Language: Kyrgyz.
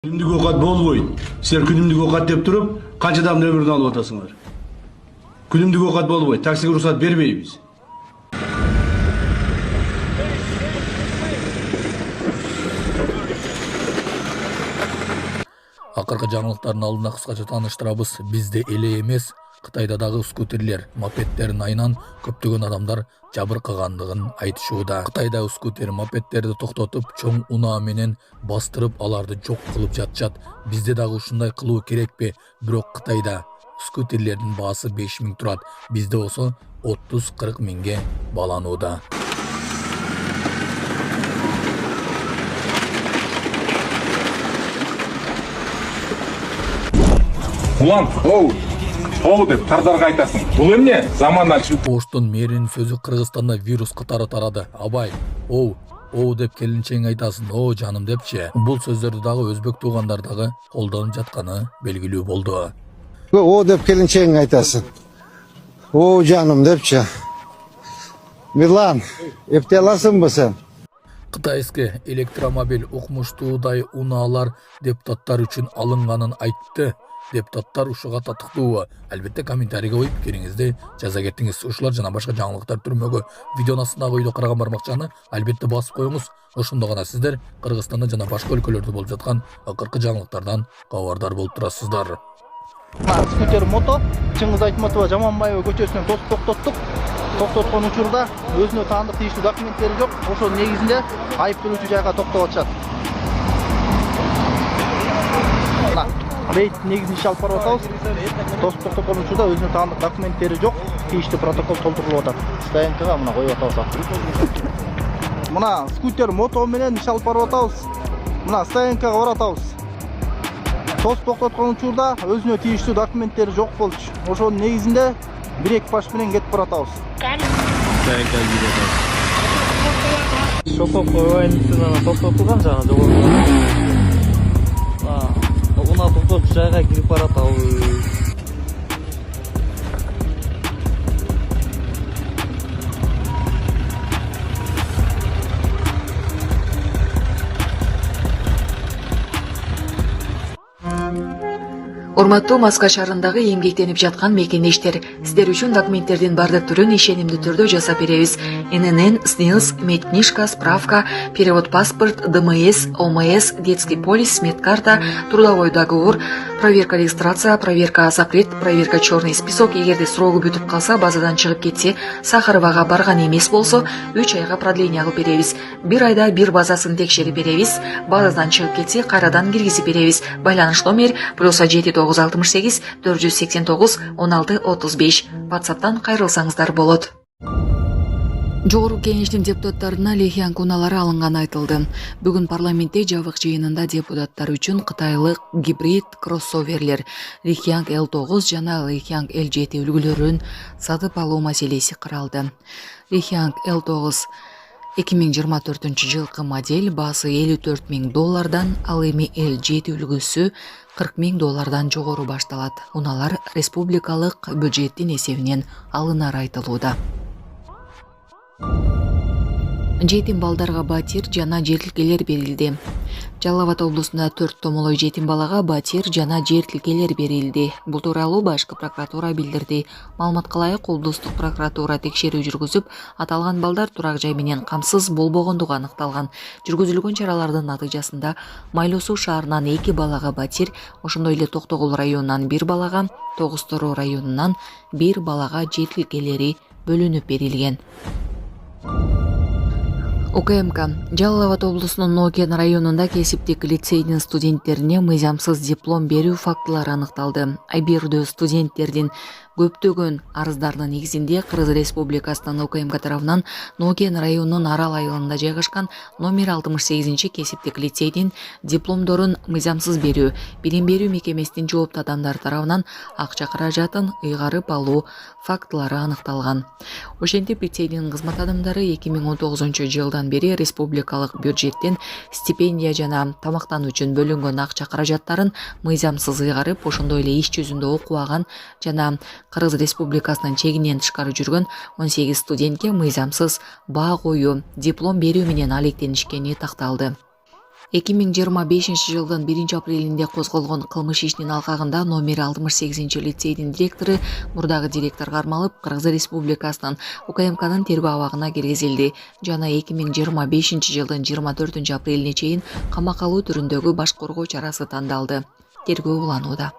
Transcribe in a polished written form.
Күнүмдүк оокат болбойт. Силер күнүмдүк оокат деп туруп, канча адамдын өмүрүн алып атасыңар. Күнүмдүк оокат болбойт. Таксиге уруксат бербейбиз. Акыркы жаңылыктардын алдында кыскача тааныштырабыз. Бизде эле эмес, Кытайда дагы скутерлер, мопеддердин айынан көптөгөн адамдар жабыркагандыгын айтышууда. Кытайда скутер, мопеддерди токтотуп, чоң унаа менен бастырып, аларды жок кылып жатышат. Бизде дагы ушундай кылуу керекпи? Бирок Кытайда скутерлердин баасы 5 миң турат. Бизде болсо 30-40 миңге бааланууда. Улан, оу деп тардарга айтасың. Бул эмне? Замандан чыгып. Оштун мэринин сөзү Кыргызстанда вирус катары тарады. Абай, оу деп келинчең айтасың, о жаным депчи. Бул сөздөрдү дагы өзбек туугандар дагы колдонуп жатканы белгилүү болду. О деп келинчең айтасың. О жаным депчи. Мирлан, эптей аласыңбы сен? Кытайский электромобиль укмуштуудай унаалар депутаттар үчүн алынганын айтты. Депутаттар ушуга татыктуу. Албетте комментарийге коюп пикириңизди жаза кетиңиз. Ушулар жана башка жаңылыктар түрмөгө видеонун астындагы үйдө караган бармакчаны албетте басып коюңуз. Ошондо гана сиздер Кыргызстанда жана башка өлкөлөрдө болуп жаткан акыркы жаңылыктардан кабардар болуп турасыздар. Скутер мото Чыңгыз Айтматова Жаманбаева көчөсүнөн токтоттук. Токтоткон учурда өзүнө таандык тийиштүү документтери жок. Ошонун негизинде айыпталуучу жайга токтоп атышат. Рейд негизин иш алып барып атабыз. Токтоткон учурда өзүнө таандык документтери жок. Тийиштүү протокол толтурулуп атат. Стоянкага мына коюп атабыз. Мына скутер мото менен иш алып барып атабыз. Мына стоянкага баратабыз. Токтоткон учурда өзүнө тийиштүү документтери жок болчу. Ошонун негизинде бир экипаж менен кетип баратабыз. Шоковка военныйсына токтотулган жана жогоруда. Унаа токтотуш жайга кирип баратабыз. Урматтуу Маска шаарындагы эмгектенип жаткан мекендештер, сиздер үчүн документтердин бардык түрүн ишенимдүү түрдө жасап беребиз. ННН, СНИЛС, медкнижка, справка, перевод паспорт, ДМС, ОМС, детский полис, медкарта, трудовой договор, проверка регистрация, проверка запрет, проверка черный список. Эгерде срогу бүтүп калса, базадан чыгып кетсе, Сахаровага барган эмес болсо, 3 айга продление кылып беребиз. 1 айда 1 базасын текшерип беребиз. Базадан чыгып кетсе, кайрадан киргизип беребиз. Байланыш номер +7 968 489 16 35. WhatsApp'tan кайрылсаңыздар болот. Жогорку кеңештин депутаттарына Лихянг унаалары алынганы айтылды. Бүгүн парламентте жабык жыйынында депутаттар үчүн кытайлык гибрид кроссоверлер Лихянг L9 жана Лихянг L7 үлгүлөрүн сатып алуу маселеси каралды. Лихянг L9 2024 жылкы модель, баасы $54 миң, ал эми L7 үлгүсү $40 миң жогору башталат. Унаалар республикалык бюджеттин эсебинен алынары айтылууда. Жетим балдарга батир жана жер берилди. Жалал Абад облусунда 4 томолой жетим балага батир жана жер тилкелер берилди. Бул тууралуу башкы прокуратура билдирди. Маалыматка ылайык, облустук прокуратура текшерүү жүргүзүп, аталган балдар турак жай менен камсыз болбогондугу аныкталган. Жүргүзүлгөн чаралардын натыйжасында Майлуу Суу шаарынан 2 балага батир, ошондой эле Токтогул районунан 1 балага, Тогуз Тороо районунан 1 балага жер тилкелери бөлүнүп берилген. УКМК Жалал Абад облусунун Нокен районунда кесиптик лицейдин студенттерине мыйзамсыз диплом берүү фактылары аныкталды. Айбирдүү студенттердин көптөгөн арыздарынын негизинде Кыргыз Республикасынын УКМК тарабынан Нокен районунун Арал айылында жайгашкан номер 68 кесиптик лицейдин дипломдорун мыйзамсыз берүү, билим берүү мекемесинин жооптуу адамдары тарабынан акча каражатын ыйгарып алуу фактылары аныкталган. Ошентип лицейдин кызмат адамдары 2019 жылдан бери республикалык бюджеттен стипендия жана тамактануу үчүн бөлүнгөн акча каражаттарын мыйзамсыз ыйгарып, ошондой эле иш жүзүндө окубаган жана Кыргыз Республикасынын чегинен тышкары жүргөн 18 студентке мыйзамсыз баа коюу, диплом берүү менен алектенишкени такталды. 2025 жылдын 1 апрелинде козголгон кылмыш ишинин алкагында номер 68 лицейдин директору мурдагы директорго кармалып Кыргыз Республикасынын УКМКнын тергөө абагына киргизилди жана 2025 жылдын 24 апрелине чейин камакка алуу түрүндөгү баш коргоо чарасы тандалды. Тергөө уланууда.